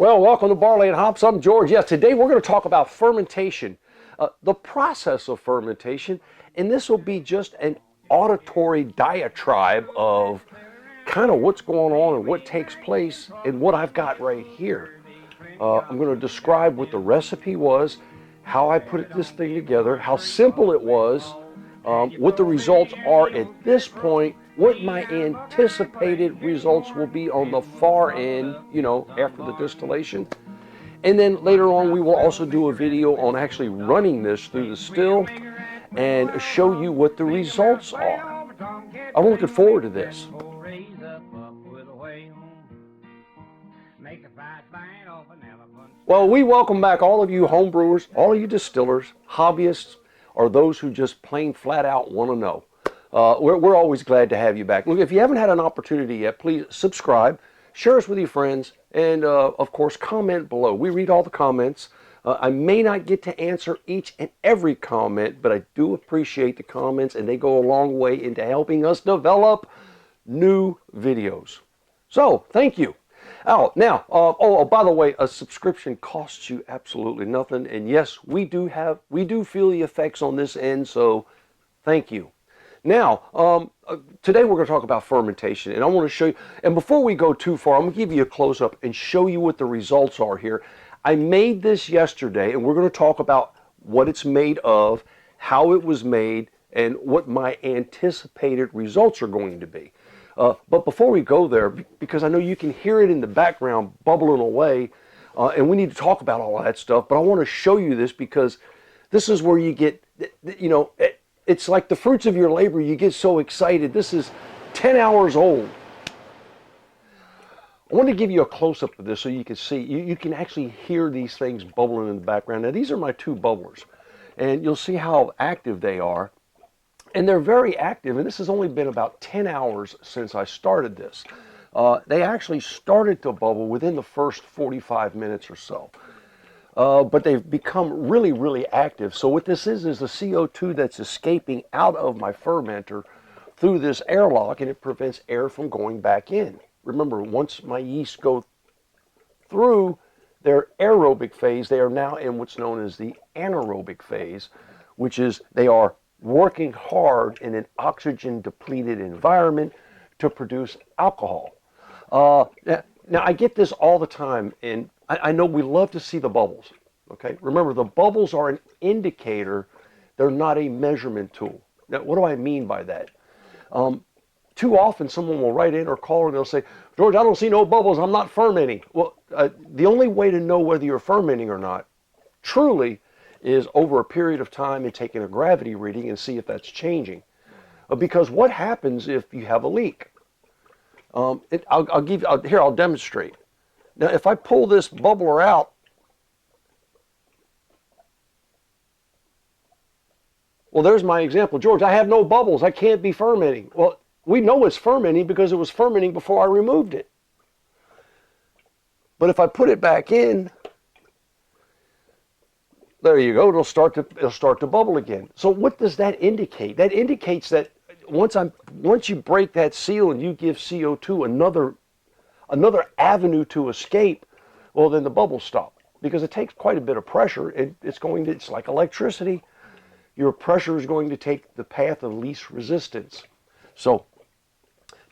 Well, welcome to Barley and Hops. I'm George. Yes, today we're going to talk about fermentation, the process of fermentation, and this will be just an auditory diatribe of kind of what's going on and what takes place and what I've got right here. I'm going to describe what the recipe was, how I put this thing together, how simple it was, what the results are at this point, what my anticipated results will be on the far end, after the distillation. And then later on, we will also do a video on actually running this through the still and show you what the results are. I'm looking forward to this. Well, we welcome back all of you homebrewers, all of you distillers, hobbyists, or those who just plain flat out want to know. We're always glad to have you back. Look, if you haven't had an opportunity yet, please subscribe, share us with your friends, and of course, comment below. We read all the comments. I may not get to answer each and every comment, but I do appreciate the comments, and they go a long way into helping us develop new videos. So, thank you. Oh, now, by the way, a subscription costs you absolutely nothing, and yes, we do feel the effects on this end, so thank you. Now, today we're going to talk about fermentation, and I want to show you, and before we go too far, I'm going to give you a close-up and show you what the results are here. I made this yesterday, and we're going to talk about what it's made of, how it was made, and what my anticipated results are going to be. But before we go there, because I know you can hear it in the background bubbling away, and we need to talk about all of that stuff, but I want to show you this because this is where you get, it's like the fruits of your labor. You get so excited. This is 10 hours old. I want to give you a close-up of this so you can see. You can actually hear these things bubbling in the background. Now, these are my two bubblers, and you'll see how active they are. And they're very active, and this has only been about 10 hours since I started this. They actually started to bubble within the first 45 minutes or so. But they've become really, really active. So what this is the CO2 that's escaping out of my fermenter through this airlock, and it prevents air from going back in. Remember, once my yeasts go through their aerobic phase, they are now in what's known as the anaerobic phase, which is they are working hard in an oxygen-depleted environment to produce alcohol. Now, I get this all the time, and I know we love to see the bubbles, okay? Remember, the bubbles are an indicator. They're not a measurement tool. Now, what do I mean by that? Too often, someone will write in or call and they'll say, George, I don't see no bubbles. I'm not fermenting. Well, the only way to know whether you're fermenting or not, truly, is over a period of time and taking a gravity reading and see if that's changing. Because what happens if you have a leak? I'll demonstrate. Now, if I pull this bubbler out, well, there's my example. George, I have no bubbles. I can't be fermenting. Well, we know it's fermenting because it was fermenting before I removed it. But if I put it back in, there you go. It'll start to bubble again. So what does that indicate? That indicates that once you break that seal and you give CO2 another avenue to escape, well, then the bubbles stop because it takes quite a bit of pressure, and it's like electricity. Your pressure is going to take the path of least resistance. So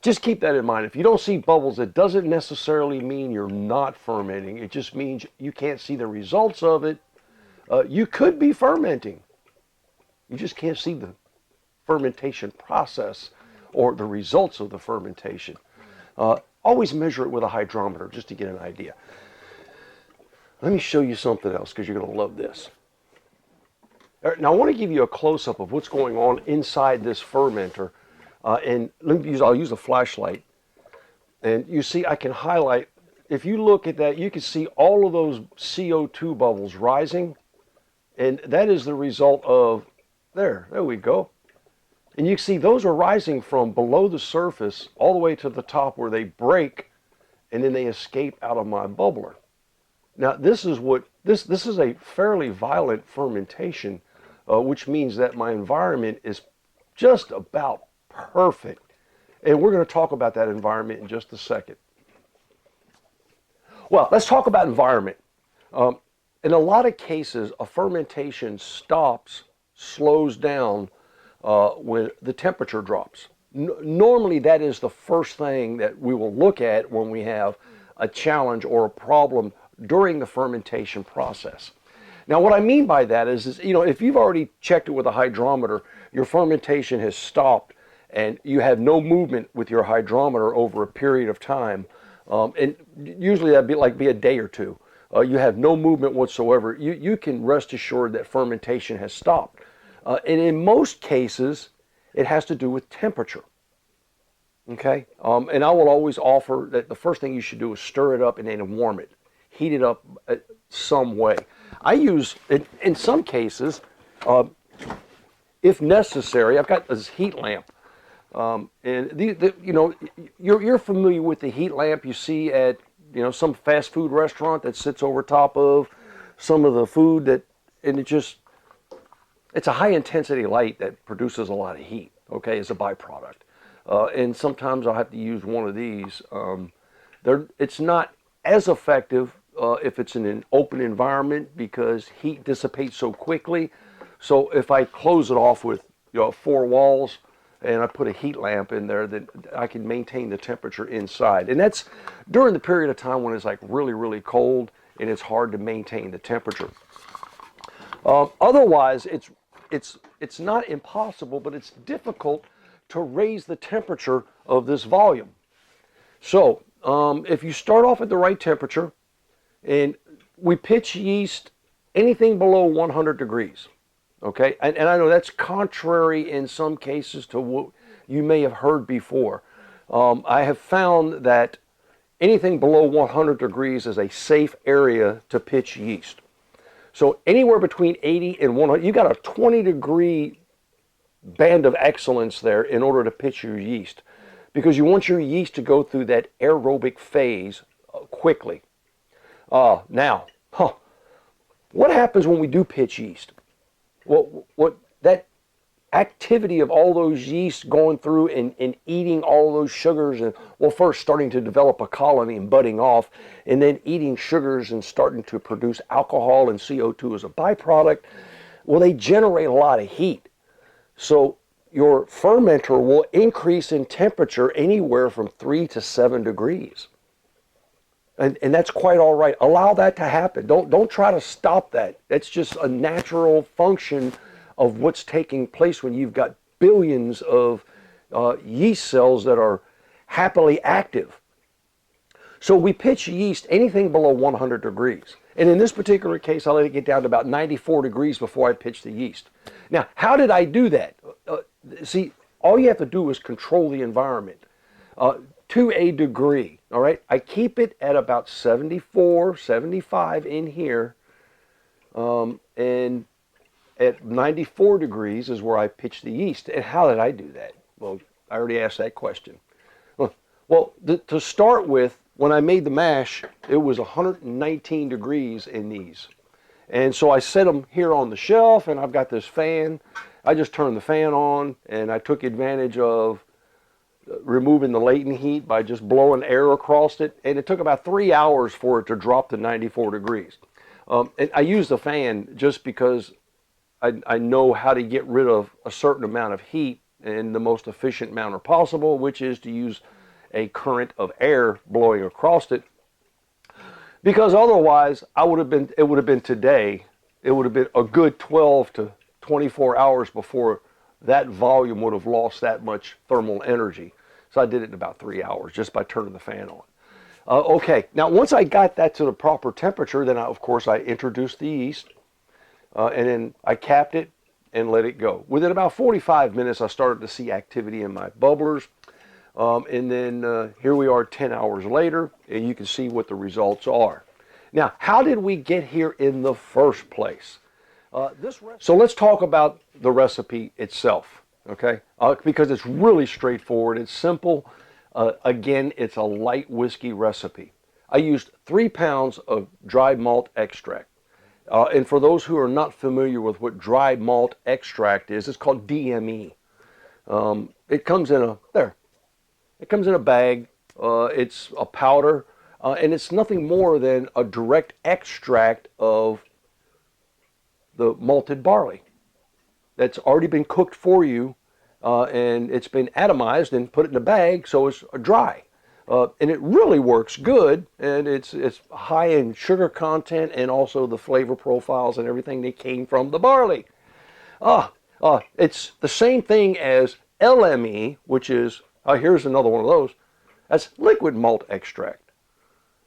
just keep that in mind. If you don't see bubbles, it doesn't necessarily mean you're not fermenting. It just means you can't see the results of it. You could be fermenting. You just can't see the fermentation process or the results of the fermentation. Always measure it with a hydrometer just to get an idea. Let me show you something else because you're going to love this. Now, I want to give you a close-up of what's going on inside this fermenter. And I'll use a flashlight. And you see I can highlight. If you look at that, you can see all of those CO2 bubbles rising. And that is the result of, there we go. And you can see those are rising from below the surface all the way to the top where they break, and then they escape out of my bubbler. Now, this is a fairly violent fermentation, which means that my environment is just about perfect. And we're going to talk about that environment in just a second. Well, let's talk about environment. In a lot of cases, a fermentation stops, slows down when the temperature drops. Normally, that is the first thing that we will look at when we have a challenge or a problem during the fermentation process. Now, what I mean by that is, you know, if you've already checked it with a hydrometer, your fermentation has stopped and you have no movement with your hydrometer over a period of time, and usually that'd be a day or two. You have no movement whatsoever. You can rest assured that fermentation has stopped. And in most cases, it has to do with temperature. Okay? And I will always offer that the first thing you should do is stir it up and then warm it. Heat it up some way. I use, in some cases, if necessary, I've got this heat lamp. And you know, you're familiar with the heat lamp you see at, you know, some fast food restaurant that sits over top of some of the food and it's a high intensity light that produces a lot of heat, okay, as a byproduct. And sometimes I'll have to use one of these. It's not as effective if it's in an open environment because heat dissipates so quickly. So if I close it off with, you know, 4 walls and I put a heat lamp in there, then I can maintain the temperature inside. And that's during the period of time when it's like really, really cold and it's hard to maintain the temperature. Otherwise, it's not impossible, but it's difficult to raise the temperature of this volume. So if you start off at the right temperature, and we pitch yeast anything below 100 degrees, okay? And I know that's contrary in some cases to what you may have heard before. I have found that anything below 100 degrees is a safe area to pitch yeast. So anywhere between 80 and 100, you got a 20-degree band of excellence there in order to pitch your yeast, because you want your yeast to go through that aerobic phase quickly. Now, what happens when we do pitch yeast? What that activity of all those yeasts going through and eating all those sugars, and well, first starting to develop a colony and budding off, and then eating sugars and starting to produce alcohol and CO2 as a byproduct, well, they generate a lot of heat. So your fermenter will increase in temperature anywhere from 3 to 7 degrees. And that's quite all right. Allow that to happen. Don't try to stop that. That's just a natural function of what's taking place when you've got billions of yeast cells that are happily active. So we pitch yeast anything below 100 degrees. And in this particular case, I let it get down to about 94 degrees before I pitch the yeast. Now, how did I do that? See, all you have to do is control the environment to a degree, all right? I keep it at about 74, 75 in here, and at 94 degrees is where I pitch the yeast. And how did I do that? Well, I already asked that question. Well, to start with, when I made the mash, it was 119 degrees in these. And so I set them here on the shelf, and I've got this fan. I just turned the fan on, and I took advantage of removing the latent heat by just blowing air across it. And it took about 3 hours for it to drop to 94 degrees. And I use the fan just because I know how to get rid of a certain amount of heat in the most efficient manner possible, which is to use a current of air blowing across it. Because otherwise, it would have been today, it would have been a good 12 to 24 hours before that volume would have lost that much thermal energy. So I did it in about 3 hours just by turning the fan on. Okay, now once I got that to the proper temperature, then of course I introduced the yeast, and then I capped it and let it go. Within about 45 minutes, I started to see activity in my bubblers. And then here we are 10 hours later, and you can see what the results are. Now, how did we get here in the first place? So let's talk about the recipe itself, okay? Because it's really straightforward. It's simple. Again, it's a light whiskey recipe. I used 3 pounds of dried malt extract. And for those who are not familiar with what dried malt extract is, it's called DME. It comes in a bag. It's a powder. And it's nothing more than a direct extract of the malted barley that's already been cooked for you, and it's been atomized and put in a bag so it's dry. And it really works good, and it's high in sugar content and also the flavor profiles and everything that came from the barley. It's the same thing as LME, which is, here's another one of those, that's liquid malt extract.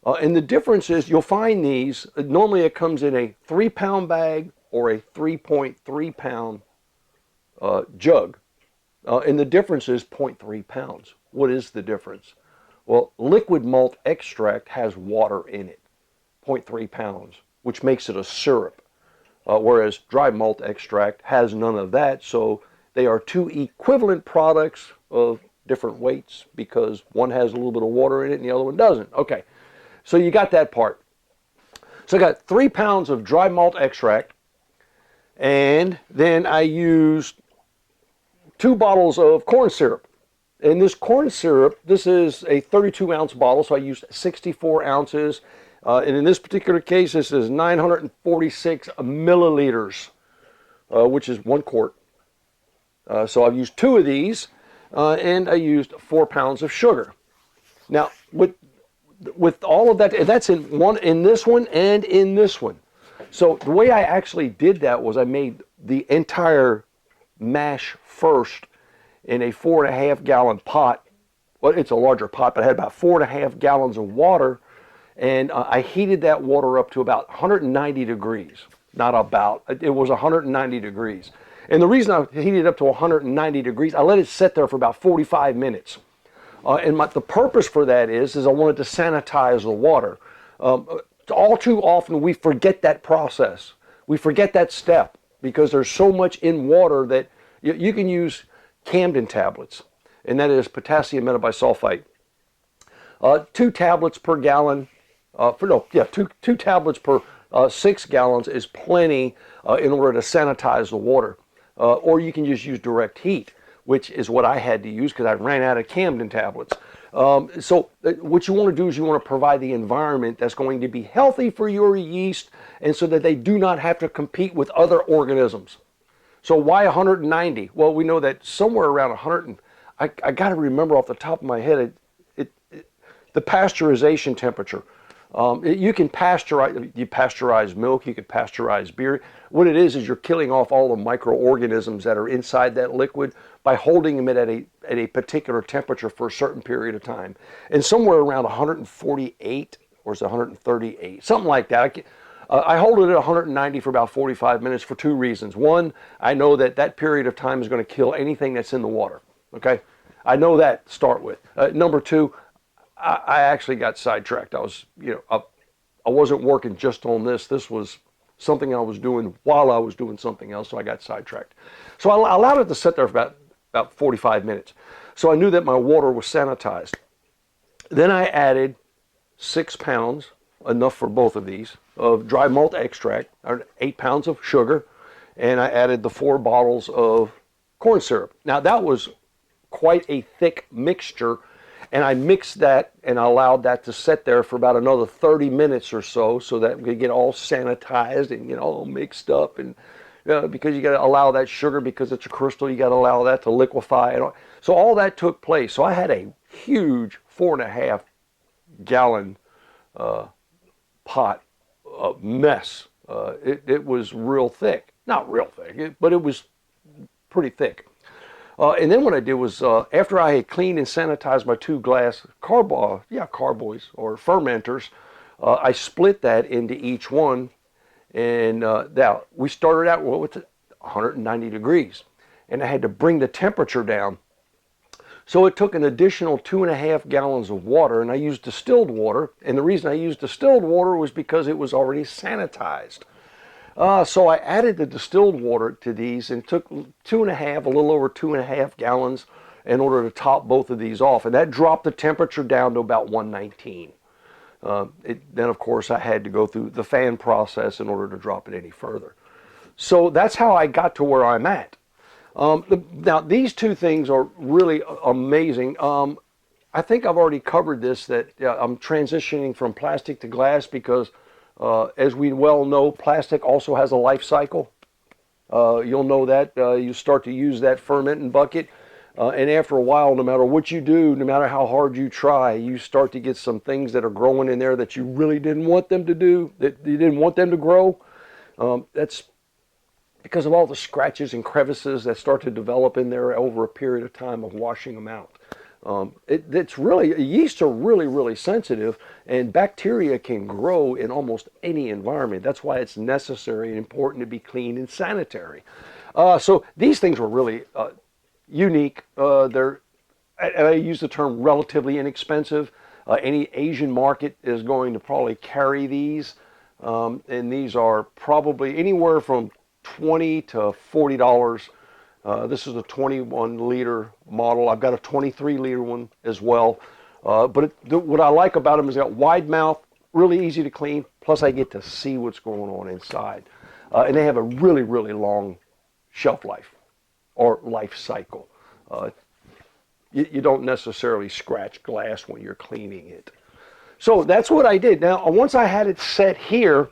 And the difference is you'll find these, normally it comes in a 3-pound bag or a 3.3 pound jug. And the difference is 0.3 pounds. What is the difference? Well, liquid malt extract has water in it, 0.3 pounds, which makes it a syrup. Whereas dry malt extract has none of that, so they are two equivalent products of different weights because one has a little bit of water in it and the other one doesn't. Okay, so you got that part. So I got 3 pounds of dry malt extract, and then I used 2 bottles of corn syrup. And this corn syrup, this is a 32-ounce bottle, so I used 64 ounces. And in this particular case, this is 946 milliliters, which is 1 quart. So I've used 2 of these, and I used 4 pounds of sugar. Now, with all of that, and that's in this one and in this one. So the way I actually did that was I made the entire mash first in a 4.5 gallon pot. Well, it's a larger pot, but I had about 4.5 gallons of water, and I heated that water up to about 190 degrees. Not about, it was 190 degrees. And the reason I heated it up to 190 degrees, I let it sit there for about 45 minutes. And the purpose for that is I wanted to sanitize the water. All too often we forget that process. We forget that step because there's so much in water that you can use Camden tablets, and that is potassium metabisulfite. 2 tablets per gallon, two tablets per 6 gallons is plenty in order to sanitize the water. Or you can just use direct heat, which is what I had to use because I ran out of Camden tablets. So what you want to do is you want to provide the environment that's going to be healthy for your yeast, and so that they do not have to compete with other organisms. So why 190? Well, we know that somewhere around 100, I got to remember off the top of my head, the pasteurization temperature. You can pasteurize milk, you can pasteurize beer. What it is you're killing off all the microorganisms that are inside that liquid by holding them at a particular temperature for a certain period of time. And somewhere around 148, or is it 138, something like that. I hold it at 190 for about 45 minutes for 2 reasons. One, I know that period of time is going to kill anything that's in the water. Okay, I know that to start with. Number 2, I actually got sidetracked. I wasn't working just on this. This was something I was doing while I was doing something else, so I got sidetracked. So I allowed it to sit there for about 45 minutes. So I knew that my water was sanitized. Then I added 6 pounds, enough for both of these, of dry malt extract, or 8 pounds of sugar, and I added the 4 bottles of corn syrup. Now that was quite a thick mixture, and I mixed that and I allowed that to sit there for about another 30 minutes or so that we could get all sanitized and all mixed up. And because you got to allow that sugar, because it's a crystal, you got to allow that to liquefy. So all that took place. So I had a huge 4.5 gallon pot mess. It was real thick. Not real thick, but it was pretty thick. And then what I did was, after I had cleaned and sanitized my 2 glass carboys or fermenters, I split that into each one. And now we started out with 190 degrees, and I had to bring the temperature down. So it took an additional 2.5 gallons of water, and I used distilled water. And the reason I used distilled water was because it was already sanitized. So I added the distilled water to these, and took a little over 2.5 gallons in order to top both of these off. And that dropped the temperature down to about 119. Then, of course, I had to go through the fan process in order to drop it any further. So that's how I got to where I'm at. Now, these 2 things are really amazing. I think I've already covered this, that I'm transitioning from plastic to glass because, as we well know, plastic also has a life cycle. You'll know that. You start to use that fermenting bucket, and after a while, no matter what you do, no matter how hard you try, you start to get some things that are growing in there that you really didn't want them to do, that you didn't want them to grow. That's because of all the scratches and crevices that start to develop in there over a period of time of washing them out. It's really, yeasts are really, really sensitive, and bacteria can grow in almost any environment. That's why it's necessary and important to be clean and sanitary. So these things were really unique. I use the term relatively inexpensive. Any Asian market is going to probably carry these, and these are probably anywhere from $20 to $40. This is a 21-liter model. I've got a 23-liter one as well. But what I like about them is it's got wide mouth, really easy to clean, plus I get to see what's going on inside. And they have a really, really long shelf life or life cycle. You don't necessarily scratch glass when you're cleaning it. So that's what I did. Now, once I had it set here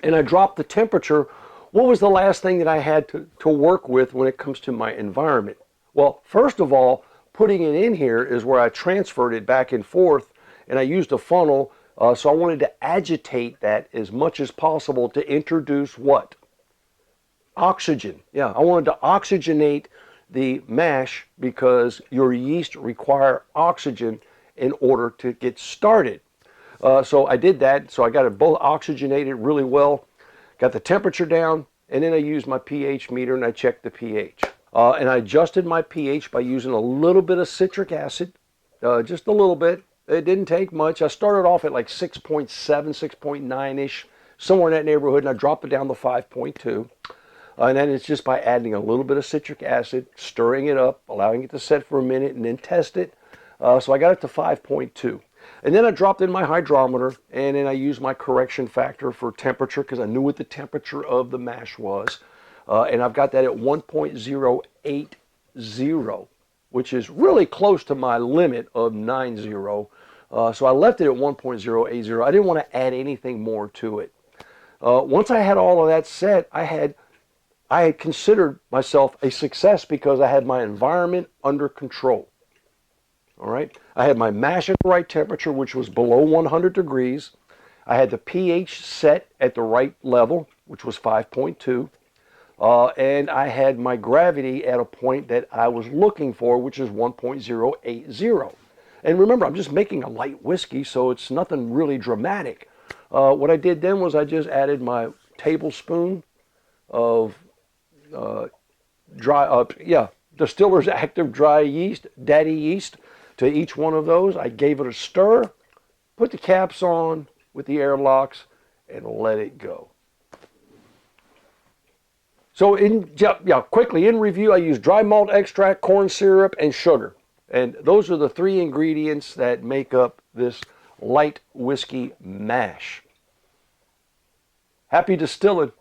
and I dropped the temperature, what was the last thing that I had to work with when it comes to my environment? Well, first of all, putting it in here is where I transferred it back and forth, and I used a funnel, so I wanted to agitate that as much as possible to introduce what? Oxygen. Yeah, I wanted to oxygenate the mash because your yeast require oxygen in order to get started. So I did that, so I got it both oxygenated really well. Got the temperature down, and then I used my pH meter and I checked the pH. And I adjusted my pH by using a little bit of citric acid, just a little bit. It didn't take much. I started off at like 6.7, 6.9-ish, somewhere in that neighborhood, and I dropped it down to 5.2. And then it's just by adding a little bit of citric acid, stirring it up, allowing it to set for a minute, and then test it. So I got it to 5.2. And then I dropped in my hydrometer, and then I used my correction factor for temperature because I knew what the temperature of the mash was. And I've got that at 1.080, which is really close to my limit of 90. So I left it at 1.080. I didn't want to add anything more to it. Once I had all of that set, I had considered myself a success because I had my environment under control. All right, I had my mash at the right temperature, which was below 100 degrees. I had the pH set at the right level, which was 5.2. And I had my gravity at a point that I was looking for, which is 1.080. And remember, I'm just making a light whiskey, so it's nothing really dramatic. What I did then was I just added my tablespoon of distiller's active dry yeast, daddy yeast, to each one of those. I gave it a stir, put the caps on with the airlocks, and let it go. So quickly in review, I used dry malt extract, corn syrup, and sugar. And those are the three ingredients that make up this light whiskey mash. Happy distilling.